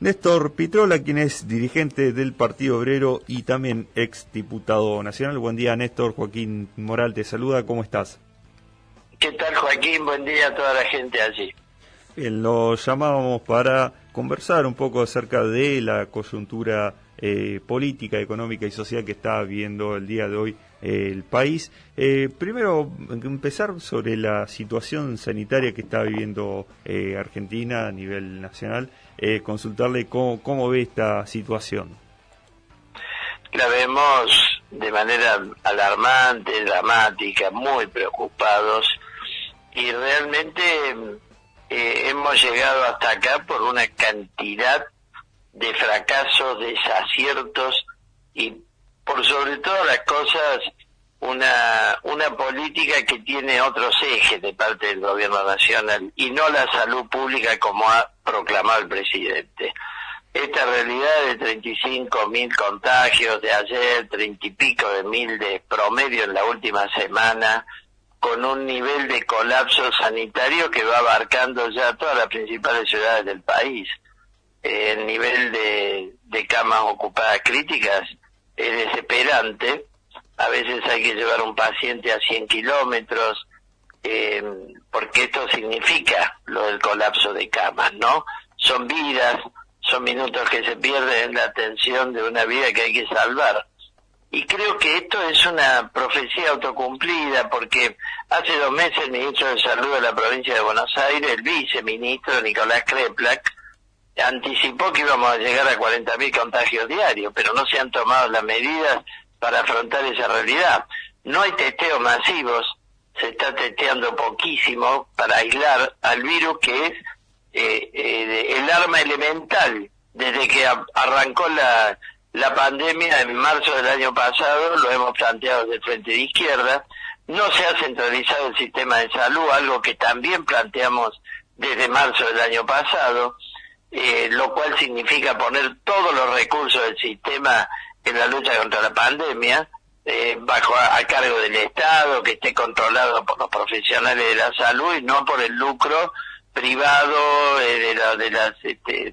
Néstor Pitrola, quien es dirigente del Partido Obrero y también ex diputado nacional. Buen día, Néstor. Joaquín Moral te saluda. ¿Cómo estás? ¿Qué tal, Joaquín? Buen día a toda la gente allí. Bien, lo llamábamos para conversar un poco acerca de la coyuntura política, económica y social que está viviendo el día de hoy el país. Primero, empezar sobre la situación sanitaria que está viviendo Argentina a nivel nacional, consultarle cómo ve esta situación. La vemos de manera alarmante, dramática, muy preocupados, y realmente hemos llegado hasta acá por una cantidad de fracasos, desaciertos y por sobre todas las cosas una política que tiene otros ejes de parte del gobierno nacional y no la salud pública como ha proclamado el presidente. Esta realidad de 35.000 contagios de ayer, 30 y pico de mil de promedio en la última semana, con un nivel de colapso sanitario que va abarcando ya todas las principales ciudades del país. El nivel de camas ocupadas críticas es desesperante. A veces hay que llevar un paciente a 100 kilómetros, porque esto significa lo del colapso de camas, ¿no? Son vidas, son minutos que se pierden en la atención de una vida que hay que salvar. Y creo que esto es una profecía autocumplida, porque hace 2 meses el ministro de Salud de la provincia de Buenos Aires, el viceministro Nicolás Kreplak, anticipó que íbamos a llegar a 40.000 contagios diarios, pero no se han tomado las medidas para afrontar esa realidad. No hay testeos masivos, se está testeando poquísimo para aislar al virus, que es el arma elemental. Desde que arrancó la pandemia en marzo del año pasado, lo hemos planteado desde el Frente de Izquierda, no se ha centralizado el sistema de salud, algo que también planteamos desde marzo del año pasado, lo cual significa poner todos los recursos del sistema en la lucha contra la pandemia, a cargo del Estado, que esté controlado por los profesionales de la salud y no por el lucro privado de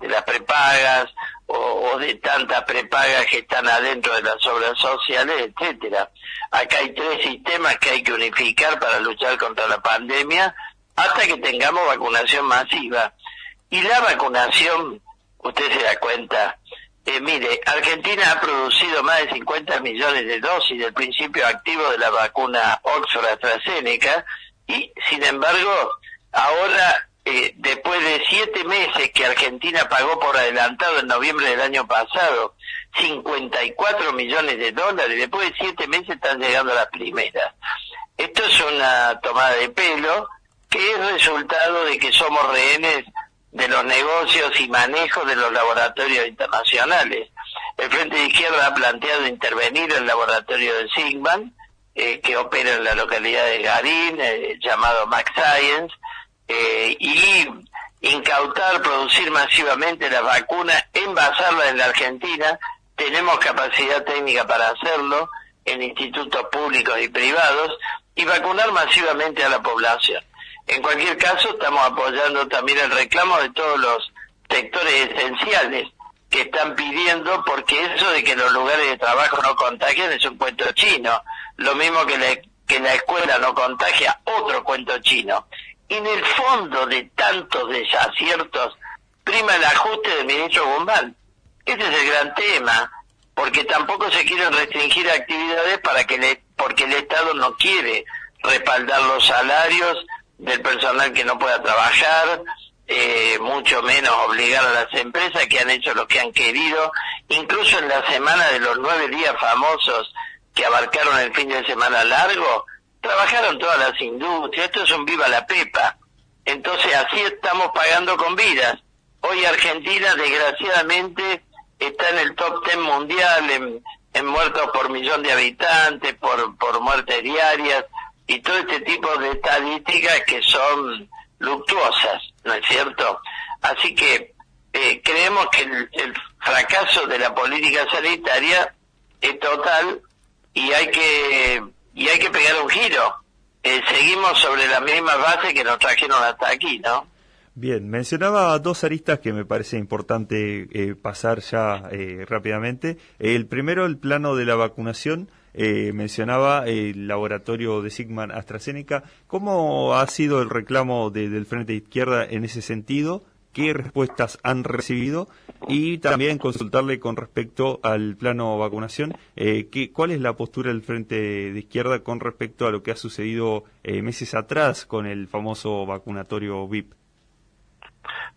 las prepagas o de tantas prepagas que están adentro de las obras sociales, etcétera. Acá hay 3 sistemas que hay que unificar para luchar contra la pandemia hasta que tengamos vacunación masiva. Y la vacunación, usted se da cuenta, mire, Argentina ha producido más de 50 millones de dosis del principio activo de la vacuna Oxford-AstraZeneca y, sin embargo, ahora, después de 7 meses que Argentina pagó por adelantado en noviembre del año pasado, 54 millones de dólares, después de 7 meses están llegando las primeras. Esto es una tomada de pelo que es resultado de que somos rehenes de los negocios y manejos de los laboratorios internacionales. El Frente de Izquierda ha planteado intervenir el laboratorio de Sigman, que opera en la localidad de Garín, llamado Max Science, y incautar, producir masivamente las vacunas, envasarlas en la Argentina. Tenemos capacidad técnica para hacerlo en institutos públicos y privados y vacunar masivamente a la población. En cualquier caso, estamos apoyando también el reclamo de todos los sectores esenciales que están pidiendo, porque eso de que los lugares de trabajo no contagian es un cuento chino. Lo mismo que la escuela no contagia, otro cuento chino. Y en el fondo de tantos desaciertos prima el ajuste del ministro Guzmán. Ese es el gran tema, porque tampoco se quieren restringir actividades porque el Estado no quiere respaldar los salarios del personal que no pueda trabajar, mucho menos obligar a las empresas que han hecho lo que han querido. Incluso en la semana de los 9 días famosos que abarcaron el fin de semana largo, trabajaron todas las industrias. Esto es un viva la pepa. Entonces así estamos pagando con vidas. Hoy Argentina, desgraciadamente, está en el top 10 mundial en muertos por millón de habitantes, por muertes diarias, y todo este tipo de estadísticas que son luctuosas, ¿no es cierto? Así que creemos que el fracaso de la política sanitaria es total y hay que pegar un giro. Seguimos sobre la misma base que nos trajeron hasta aquí, ¿no? Bien, mencionaba dos aristas que me parece importante pasar ya rápidamente. El primero, el plano de la vacunación. Mencionaba el laboratorio de Sigma AstraZeneca. ¿Cómo ha sido el reclamo del Frente de Izquierda en ese sentido? ¿Qué respuestas han recibido? Y también consultarle con respecto al plano vacunación, ¿cuál es la postura del Frente de Izquierda con respecto a lo que ha sucedido meses atrás con el famoso vacunatorio VIP?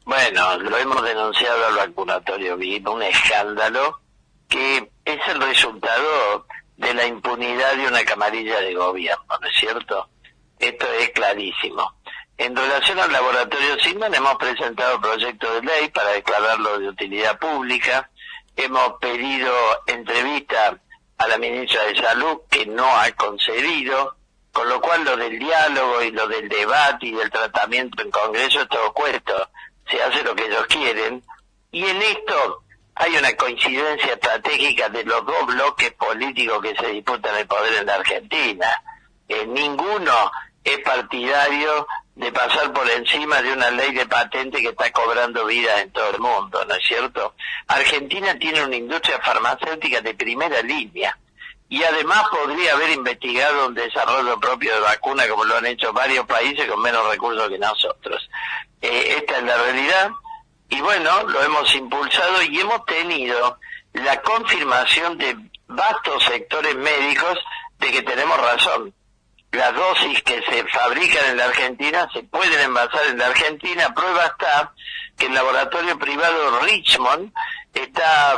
Bueno, lo hemos denunciado al vacunatorio VIP, un escándalo que es el resultado de la impunidad de una camarilla de gobierno, ¿no es cierto? Esto es clarísimo. En relación al laboratorio Sigma, hemos presentado proyecto de ley para declararlo de utilidad pública. Hemos pedido entrevista a la ministra de Salud, que no ha concedido, con lo cual lo del diálogo y lo del debate y del tratamiento en Congreso es todo cuento. Se hace lo que ellos quieren. Y en esto hay una coincidencia estratégica de los dos bloques políticos que se disputan el poder en la Argentina. Ninguno es partidario de pasar por encima de una ley de patente que está cobrando vidas en todo el mundo, ¿no es cierto? Argentina tiene una industria farmacéutica de primera línea y además podría haber investigado un desarrollo propio de vacuna como lo han hecho varios países con menos recursos que nosotros. Esta es la realidad y bueno, lo hemos impulsado y hemos tenido la confirmación de vastos sectores médicos de que tenemos razón. Las dosis que se fabrican en la Argentina se pueden envasar en la Argentina. Prueba está que el laboratorio privado Richmond está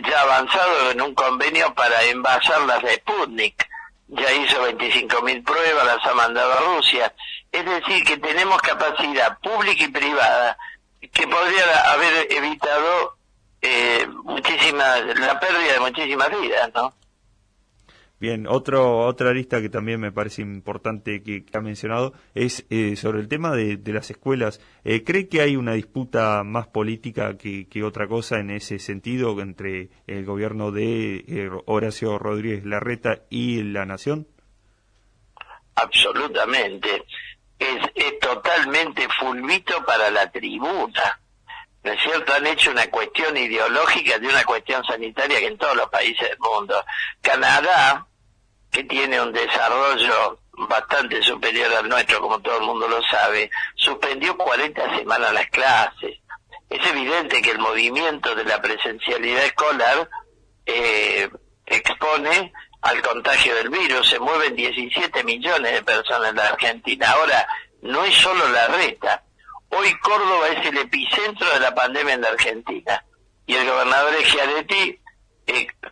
ya avanzado en un convenio para envasar las de Sputnik. Ya hizo 25.000 pruebas, las ha mandado a Rusia. Es decir, que tenemos capacidad pública y privada que podría haber evitado la pérdida de muchísimas vidas, ¿no? Bien, otra arista que también me parece importante que ha mencionado es sobre el tema de las escuelas. ¿Cree que hay una disputa más política que otra cosa en ese sentido entre el gobierno de Horacio Rodríguez Larreta y la Nación? Absolutamente. Es totalmente fulvito para la tribuna. ¿No es cierto? Han hecho una cuestión ideológica de una cuestión sanitaria que en todos los países del mundo. Canadá, que tiene un desarrollo bastante superior al nuestro, como todo el mundo lo sabe, suspendió 40 semanas las clases. Es evidente que el movimiento de la presencialidad escolar expone al contagio del virus. Se mueven 17 millones de personas en la Argentina. Ahora, no es solo Larreta. Hoy Córdoba es el epicentro de la pandemia en la Argentina. Y el gobernador Schiaretti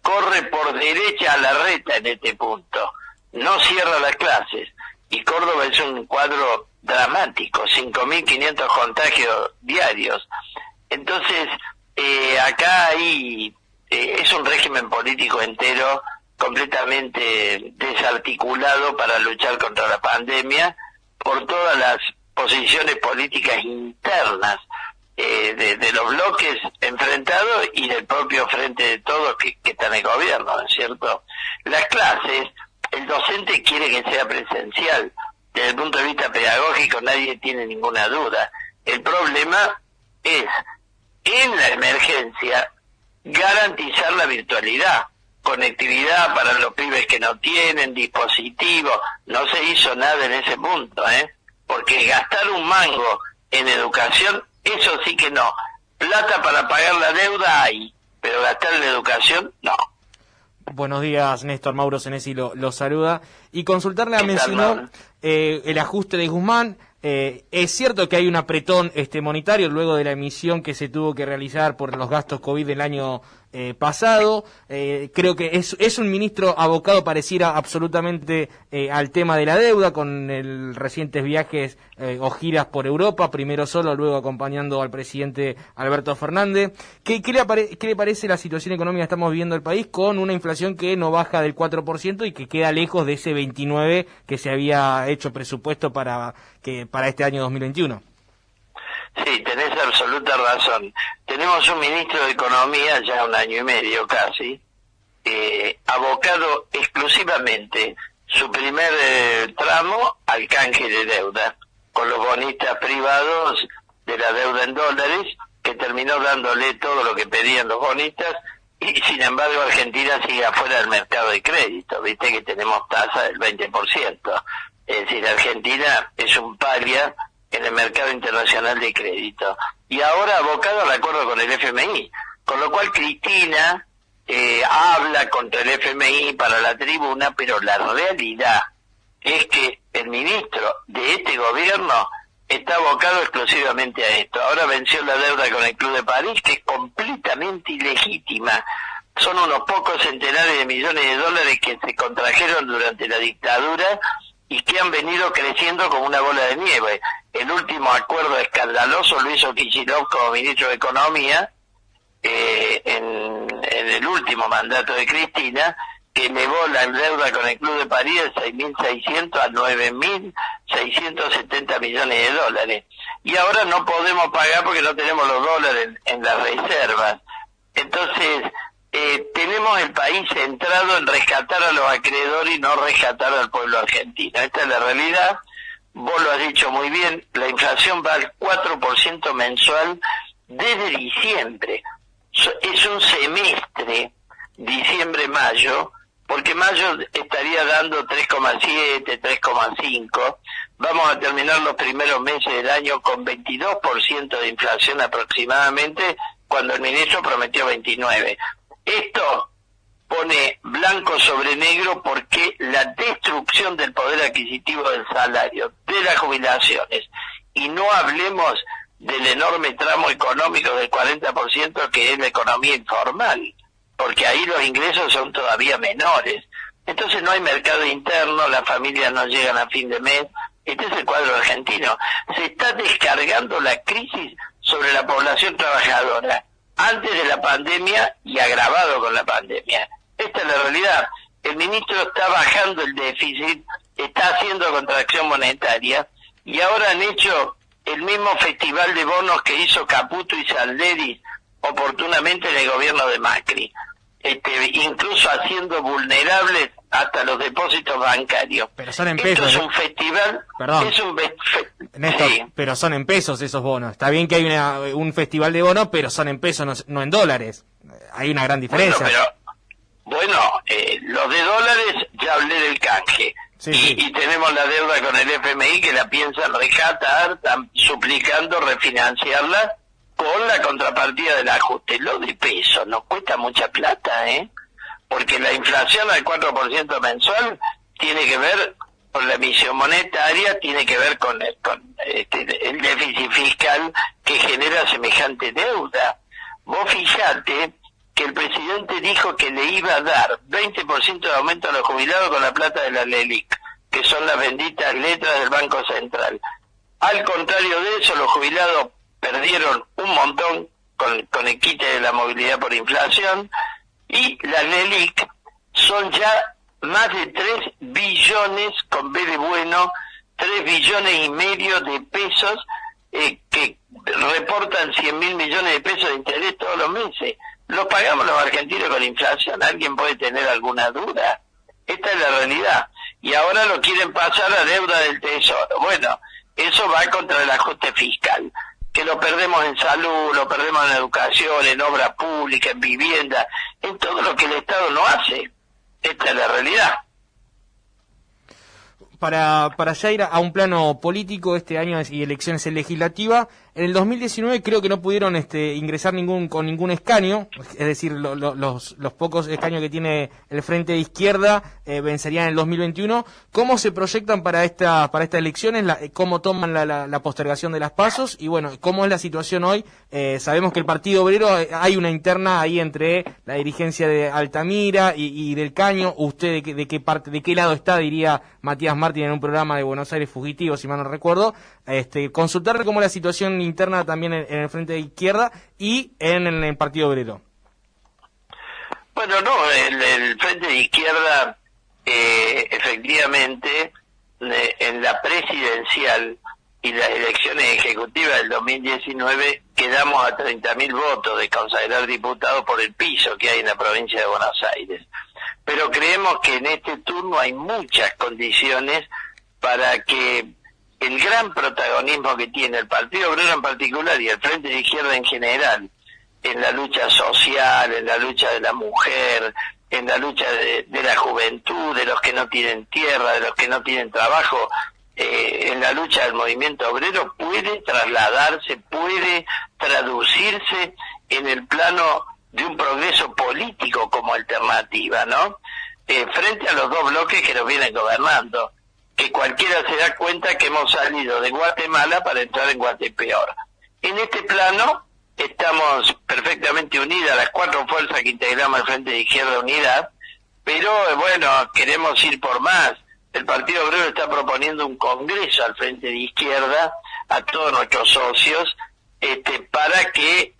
corre por derecha a Larreta en este punto. No cierra las clases. Y Córdoba es un cuadro dramático, 5.500 contagios diarios. Entonces, acá es un régimen político entero completamente desarticulado para luchar contra la pandemia por todas las posiciones políticas internas de los bloques enfrentados y del propio Frente de Todos que está en el gobierno, ¿no es cierto? Las clases, el docente quiere que sea presencial. Desde el punto de vista pedagógico nadie tiene ninguna duda. El problema es, en la emergencia, garantizar la virtualidad, conectividad para los pibes que no tienen dispositivos. No se hizo nada en ese punto, porque gastar un mango en educación, eso sí que no. Plata para pagar la deuda hay, pero gastar en educación, no. Buenos días, Néstor. Mauro Senesi lo saluda. Y consultarle, mencionó el ajuste de Guzmán. Es cierto que hay un apretón monetario luego de la emisión que se tuvo que realizar por los gastos COVID del año pasado. Creo que es un ministro abocado, pareciera, absolutamente al tema de la deuda, con recientes viajes o giras por Europa, primero solo, luego acompañando al presidente Alberto Fernández. ¿Qué le parece la situación económica que estamos viviendo el país, con una inflación que no baja del 4% y que queda lejos de ese 29% que se había hecho presupuesto para este año 2021? Sí, tenés absoluta razón. Tenemos un ministro de Economía, ya un año y medio casi, abocado exclusivamente su primer tramo al canje de deuda, con los bonistas privados de la deuda en dólares, que terminó dándole todo lo que pedían los bonistas, y sin embargo Argentina sigue afuera del mercado de crédito, viste que tenemos tasa del 20%, es decir, Argentina es un paria en el mercado internacional de crédito, y ahora abocado al acuerdo con el FMI, con lo cual Cristina habla contra el FMI para la tribuna, pero la realidad es que el ministro de este gobierno está abocado exclusivamente a esto. Ahora venció la deuda con el Club de París, que es completamente ilegítima. Son unos pocos centenares de millones de dólares que se contrajeron durante la dictadura y que han venido creciendo como una bola de nieve. El último acuerdo escandaloso lo hizo Kicillof como ministro de Economía en el último mandato de Cristina, que elevó la deuda con el Club de París de 6.600 a 9.670 millones de dólares. Y ahora no podemos pagar porque no tenemos los dólares en las reservas. Entonces, tenemos el país centrado en rescatar a los acreedores y no rescatar al pueblo argentino. Esta es la realidad. Vos lo has dicho muy bien, la inflación va al 4% mensual desde diciembre. Es un semestre, diciembre-mayo, porque mayo estaría dando 3,7, 3,5. Vamos a terminar los primeros meses del año con 22% de inflación aproximadamente, cuando el ministro prometió 29. Esto pone blanco sobre negro porque la destrucción del poder adquisitivo del salario, de las jubilaciones, y no hablemos del enorme tramo económico del 40% que es la economía informal, porque ahí los ingresos son todavía menores. Entonces no hay mercado interno, las familias no llegan a fin de mes. Este es el cuadro argentino. Se está descargando la crisis sobre la población trabajadora, antes de la pandemia y agravado con la pandemia. Esta es la realidad. El ministro está bajando el déficit, está haciendo contracción monetaria, y ahora han hecho el mismo festival de bonos que hizo Caputo y Salderis oportunamente en el gobierno de Macri, incluso haciendo vulnerables hasta los depósitos bancarios. Pero son en pesos. Esto es un festival. Perdón. Es un Néstor, sí. Pero son en pesos esos bonos. Está bien que hay un festival de bonos, pero son en pesos, no en dólares. Hay una gran diferencia. Bueno, los de dólares, ya hablé del canje. Sí, y tenemos la deuda con el FMI que la piensan rescatar, están suplicando refinanciarla con la contrapartida del ajuste. Lo de peso nos cuesta mucha plata, porque la inflación al 4% mensual tiene que ver con la emisión monetaria, tiene que ver con el déficit fiscal que genera semejante deuda. Vos fijate que el presidente dijo que le iba a dar 20% de aumento a los jubilados con la plata de la LELIC, que son las benditas letras del Banco Central. Al contrario de eso, los jubilados perdieron un montón con el quite de la movilidad por inflación, y las LELIC son ya más de 3 billones, con B de bueno, 3 billones y medio de pesos, que reportan 100.000 millones de pesos de interés todos los meses. Lo pagamos los argentinos con inflación. ¿Alguien puede tener alguna duda? Esta es la realidad. Y ahora lo quieren pasar a deuda del Tesoro. Bueno, eso va contra el ajuste fiscal, que lo perdemos en salud, lo perdemos en educación, en obra pública, en vivienda, en todo lo que el Estado no hace. Esta es la realidad. Para ya ir a un plano político, este año y elecciones legislativas, en el 2019 creo que no pudieron ingresar con ningún escaño, es decir, los pocos escaños que tiene el Frente de Izquierda vencerían en el 2021. ¿Cómo se proyectan para estas elecciones? ¿Cómo toman la postergación de las PASOs? Y bueno, ¿cómo es la situación hoy? Sabemos que el Partido Obrero, hay una interna ahí entre la dirigencia de Altamira y del Caño. ¿Usted de qué lado está? Diría Matías Martín en un programa de Buenos Aires Fugitivos, si mal no recuerdo. Consultarle cómo es la situación interna también en el Frente de Izquierda y en el Partido Obrero. Bueno, no, el Frente de Izquierda, efectivamente, en la presidencial y las elecciones ejecutivas del 2019 quedamos a 30.000 votos de consagrar diputados por el piso que hay en la provincia de Buenos Aires. Pero creemos que en este turno hay muchas condiciones para que el gran protagonismo que tiene el Partido Obrero en particular y el Frente de Izquierda en general en la lucha social, en la lucha de la mujer, en la lucha de la juventud, de los que no tienen tierra, de los que no tienen trabajo, en la lucha del movimiento obrero, puede trasladarse, puede traducirse en el plano de un progreso político como alternativa, ¿no? Frente a los dos bloques que nos vienen gobernando, que cualquiera se da cuenta que hemos salido de Guatemala para entrar en Guatepeor. En este plano estamos perfectamente unidas las cuatro fuerzas que integramos el Frente de Izquierda Unidad, pero bueno, queremos ir por más. El Partido Obrero está proponiendo un congreso al Frente de Izquierda, a todos nuestros socios, para que,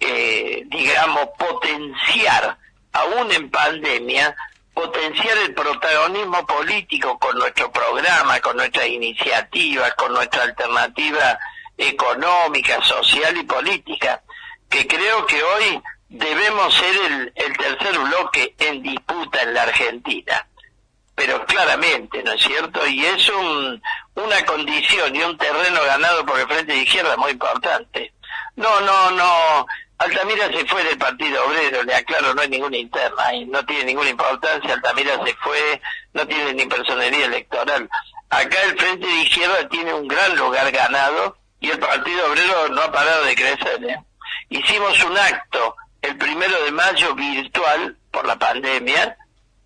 digamos, potenciar, aún en pandemia, potenciar el protagonismo político con nuestro programa, con nuestras iniciativas, con nuestra alternativa económica, social y política, que creo que hoy debemos ser el tercer bloque en disputa en la Argentina. Pero claramente, ¿no es cierto? Y es una condición y un terreno ganado por el Frente de Izquierda muy importante. No. Altamira se fue del Partido Obrero, le aclaro, no hay ninguna interna y no tiene ninguna importancia. Altamira se fue, no tiene ni personería electoral. Acá el Frente de Izquierda tiene un gran lugar ganado y el Partido Obrero no ha parado de crecer, ¿eh? Hicimos un acto el 1 de mayo virtual por la pandemia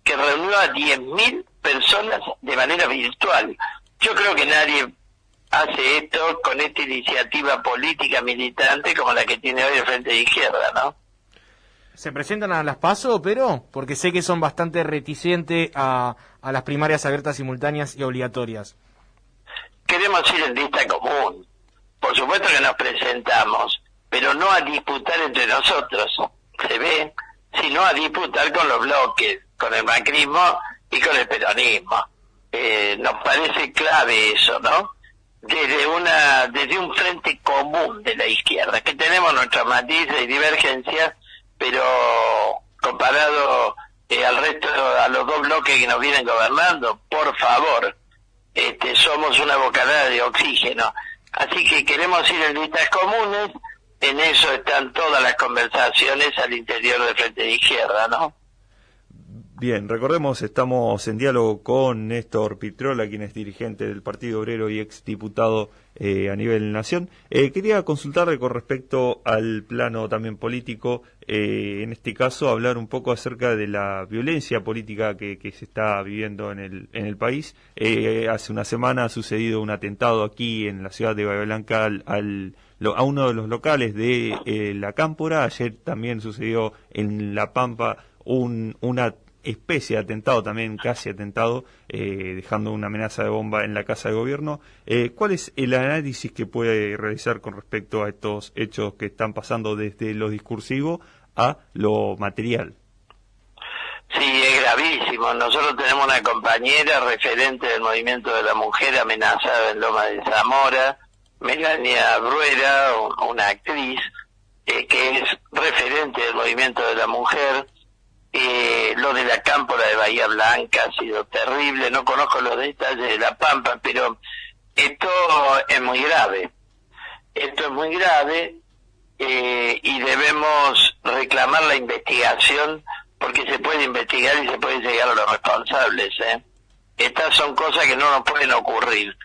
que reunió a 10.000 personas de manera virtual. Yo creo que nadie hace esto con esta iniciativa política militante como la que tiene hoy el Frente de Izquierda, ¿no? ¿Se presentan a las PASO, pero? Porque sé que son bastante reticentes a las primarias abiertas, simultáneas y obligatorias. Queremos ir en lista común. Por supuesto que nos presentamos, pero no a disputar entre nosotros, se ve, sino a disputar con los bloques, con el macrismo y con el peronismo. Nos parece clave eso, ¿no? Desde un frente común de la izquierda, que tenemos nuestras matices y divergencias, pero comparado al resto, a los dos bloques que nos vienen gobernando, por favor, somos una bocanada de oxígeno. Así que queremos ir en listas comunes, en eso están todas las conversaciones al interior del Frente de Izquierda, ¿no? Bien, recordemos, estamos en diálogo con Néstor Pitrola, quien es dirigente del Partido Obrero y exdiputado a nivel nación. Quería consultarle con respecto al plano también político, en este caso hablar un poco acerca de la violencia política que se está viviendo en el país. Hace una semana ha sucedido un atentado aquí en la ciudad de Bahía Blanca a uno de los locales de la Cámpora. Ayer también sucedió en La Pampa una especie de atentado, también casi atentado, dejando una amenaza de bomba en la Casa de Gobierno. ¿Cuál es el análisis que puede realizar con respecto a estos hechos que están pasando desde lo discursivo a lo material? Sí, es gravísimo. Nosotros tenemos una compañera referente del movimiento de la mujer amenazada en Loma de Zamora, Melania Bruera, una actriz que es referente del movimiento de la mujer. Lo de la Cámpora de Bahía Blanca ha sido terrible, no conozco los detalles de La Pampa, pero esto es muy grave. Esto es muy grave y debemos reclamar la investigación porque se puede investigar y se puede llegar a los responsables. Estas son cosas que no nos pueden ocurrir.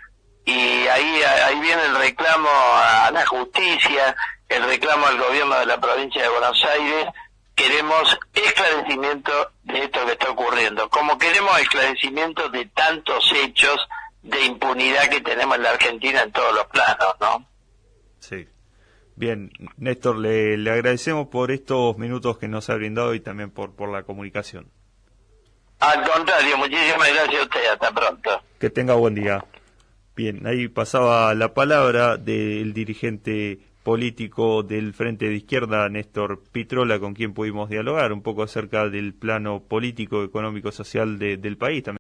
Y ahí viene el reclamo a la justicia, el reclamo al gobierno de la provincia de Buenos Aires. Queremos esclarecimiento de esto que está ocurriendo, como queremos esclarecimiento de tantos hechos de impunidad que tenemos en la Argentina en todos los planos, ¿no? Sí. Bien, Néstor, le agradecemos por estos minutos que nos ha brindado y también por la comunicación. Al contrario, muchísimas gracias a usted, hasta pronto. Que tenga buen día. Bien, ahí pasaba la palabra del dirigente político del Frente de Izquierda, Néstor Pitrola, con quien pudimos dialogar un poco acerca del plano político, económico, social del país. También